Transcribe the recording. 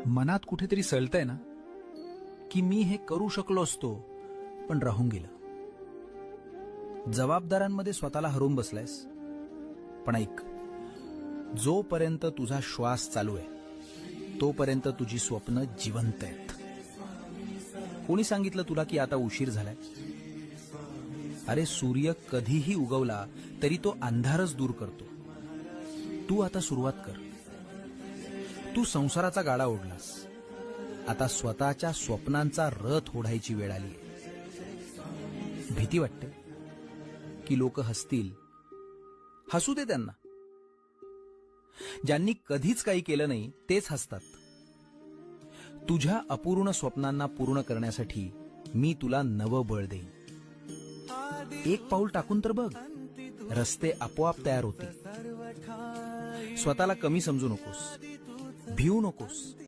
मनात कुठेतरी सळतंय ना की मी हे करू शकलो असतो पण राहून गेलं. जबाबदारांमध्ये स्वतःला हरवून बसलायस. पण ऐक, जोपर्यंत तुझा श्वास चालू आहे तोपर्यंत तुझी स्वप्न जिवंत आहेत. कोणी सांगितलं तुला की आता उशीर झालाय? अरे, सूर्य कधीही उगवला तरी तो अंधारच दूर करतो. तू आता सुरुवात कर. तू संसाराचा गाडा ओढलास, आता स्वतःच्या स्वप्नांचा रथ ओढायची वेळ आली. भीती वाटते की लोक हसतील. हसू दे त्यांना. ज्यांनी कधीच काही केलं नाही तेच हसतात. तुझ्या अपूर्ण स्वप्नांना पूर्ण करण्यासाठी मी तुला नवं बळ देईन. एक पाऊल टाकून तर बघ, रस्ते आपोआप तयार होतील. स्वतःला कमी समजू नकोस, भिवू नकोस.